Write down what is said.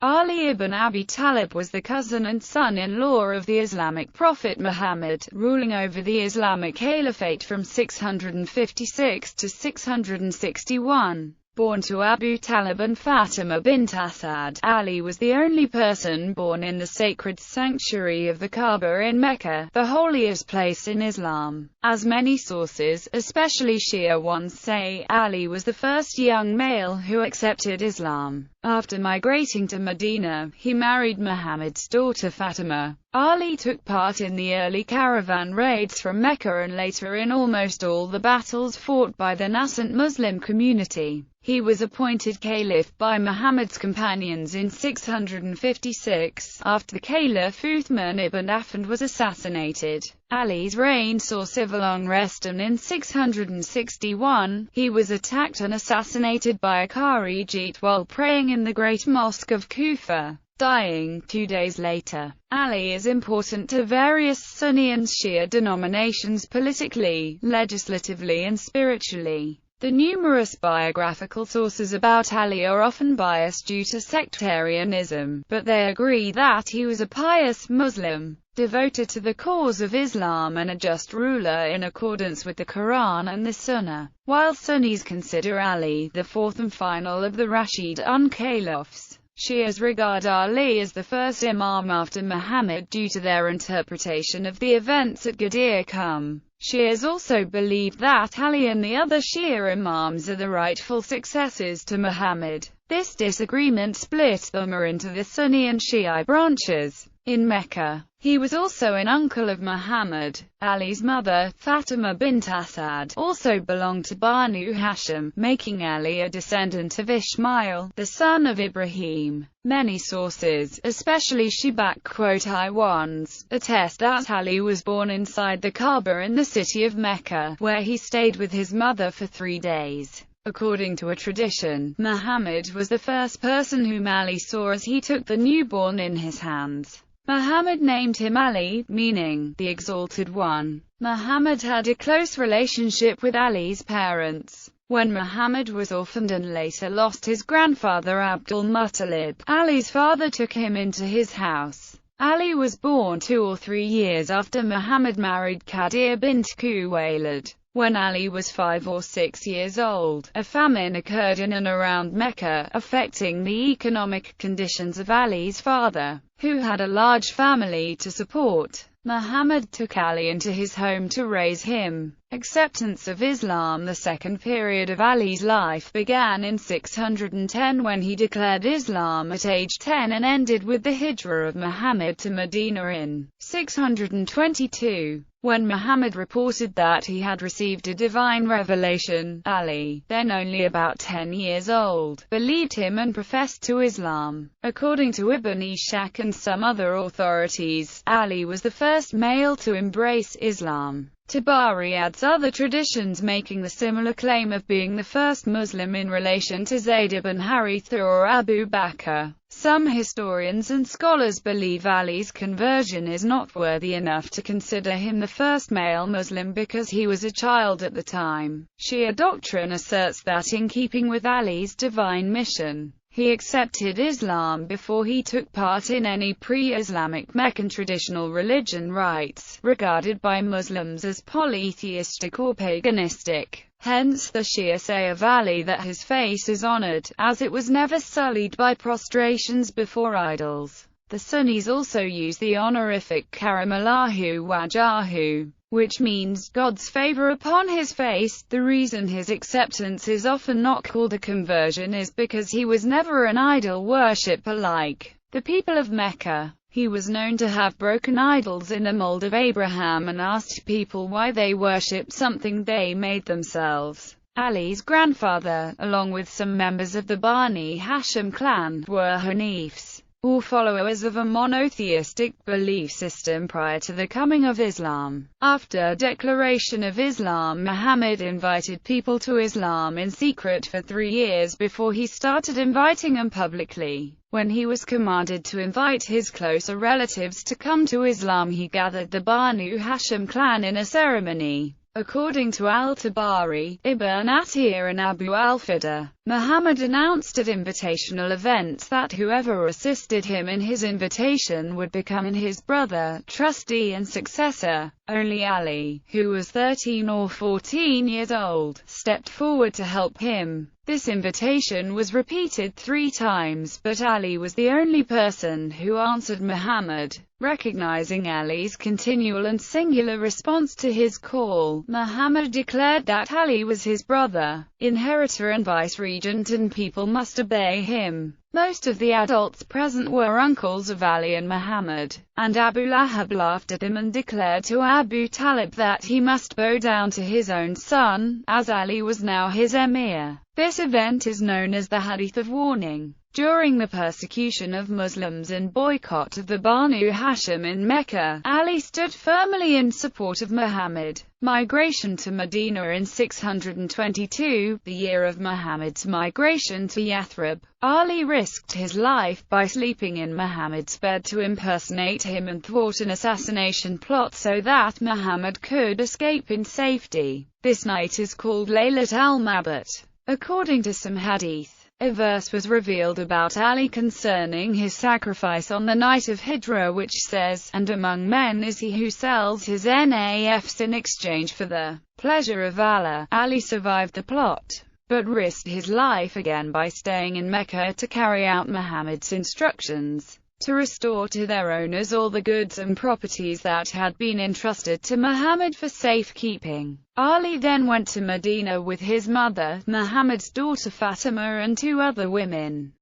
Ali ibn Abi Talib was the cousin and son-in-law of the Islamic prophet Muhammad, ruling over the Islamic Caliphate from 656 to 661. Born to Abu Talib and Fatima bint Asad, Ali was the only person born in the sacred sanctuary of the Kaaba in Mecca, the holiest place in Islam. As many sources, especially Shia ones, say, Ali was the first young male who accepted Islam. After migrating to Medina, he married Muhammad's daughter Fatima. Ali took part in the early caravan raids from Mecca and later in almost all the battles fought by the nascent Muslim community. He was appointed caliph by Muhammad's companions in 656, after the caliph Uthman ibn Affan was assassinated. Ali's reign saw civil unrest, and in 661, he was attacked and assassinated by a Kharijite while praying in the Great Mosque of Kufa, dying 2 days later. Ali is important to various Sunni and Shia denominations politically, legislatively and spiritually. The numerous biographical sources about Ali are often biased due to sectarianism, but they agree that he was a pious Muslim, devoted to the cause of Islam and a just ruler in accordance with the Quran and the Sunnah. While Sunnis consider Ali the fourth and final of the Rashidun caliphs, Shias regard Ali as the first imam after Muhammad due to their interpretation of the events at Ghadir Qum. Shias also believe that Ali and the other Shia imams are the rightful successors to Muhammad. This disagreement split the Ummah into the Sunni and Shia branches. In Mecca, he was also an uncle of Muhammad. Ali's mother, Fatima bint Asad, also belonged to Banu Hashim, making Ali a descendant of Ishmael, the son of Ibrahim. Many sources, especially Shiite ones, attest that Ali was born inside the Kaaba in the city of Mecca, where he stayed with his mother for 3 days. According to a tradition, Muhammad was the first person whom Ali saw as he took the newborn in his hands. Muhammad named him Ali, meaning, the Exalted One. Muhammad had a close relationship with Ali's parents. When Muhammad was orphaned and later lost his grandfather Abdul Muttalib, Ali's father took him into his house. Ali was born 2 or 3 years after Muhammad married Qadir bint Khuwaylid. When Ali was 5 or 6 years old, a famine occurred in and around Mecca, affecting the economic conditions of Ali's father, who had a large family to support. Muhammad took Ali into his home to raise him. Acceptance of Islam. The second period of Ali's life began in 610 when he declared Islam at age 10 and ended with the hijrah of Muhammad to Medina in 622. When Muhammad reported that he had received a divine revelation, Ali, then only about 10 years old, believed him and professed to Islam. According to Ibn Ishaq and some other authorities, Ali was the first male to embrace Islam. Tabari adds other traditions making the similar claim of being the first Muslim in relation to Zayd ibn Haritha or Abu Bakr. Some historians and scholars believe Ali's conversion is not worthy enough to consider him the first male Muslim because he was a child at the time. Shia doctrine asserts that in keeping with Ali's divine mission, he accepted Islam before he took part in any pre-Islamic Meccan traditional religion rites, regarded by Muslims as polytheistic or paganistic. Hence the Shia say of Ali that his face is honored, as it was never sullied by prostrations before idols. The Sunnis also use the honorific Karamallahu Wajahu, which means God's favor upon his face. The reason his acceptance is often not called a conversion is because he was never an idol worshipper like the people of Mecca. He was known to have broken idols in the mold of Abraham and asked people why they worshipped something they made themselves. Ali's grandfather, along with some members of the Bani Hashim clan, were Hanifs, or followers of a monotheistic belief system prior to the coming of Islam. After declaration of Islam, Muhammad invited people to Islam in secret for 3 years before he started inviting them publicly. When he was commanded to invite his closer relatives to come to Islam, he gathered the Banu Hashim clan in a ceremony. According to al-Tabari, Ibn Atir and Abu al-Fida, Muhammad announced at invitational events that whoever assisted him in his invitation would become his brother, trustee and successor. Only Ali, who was 13 or 14 years old, stepped forward to help him. This invitation was repeated 3 times, but Ali was the only person who answered Muhammad. Recognizing Ali's continual and singular response to his call, Muhammad declared that Ali was his brother, inheritor and vice-regent, and people must obey him. Most of the adults present were uncles of Ali and Muhammad, and Abu Lahab laughed at him and declared to Abu Talib that he must bow down to his own son, as Ali was now his emir. This event is known as the Hadith of Warning. During the persecution of Muslims and boycott of the Banu Hashim in Mecca, Ali stood firmly in support of Muhammad. Migration to Medina in 622, the year of Muhammad's migration to Yathrib, Ali risked his life by sleeping in Muhammad's bed to impersonate him and thwart an assassination plot so that Muhammad could escape in safety. This night is called Laylat al-Mabat. According to some hadith, a verse was revealed about Ali concerning his sacrifice on the night of Hijra, which says, "And among men is he who sells his nafs in exchange for the pleasure of Allah." Ali survived the plot, but risked his life again by staying in Mecca to carry out Muhammad's instructions to restore to their owners all the goods and properties that had been entrusted to Muhammad for safekeeping. Ali then went to Medina with his mother, Muhammad's daughter Fatima, and 2 other women.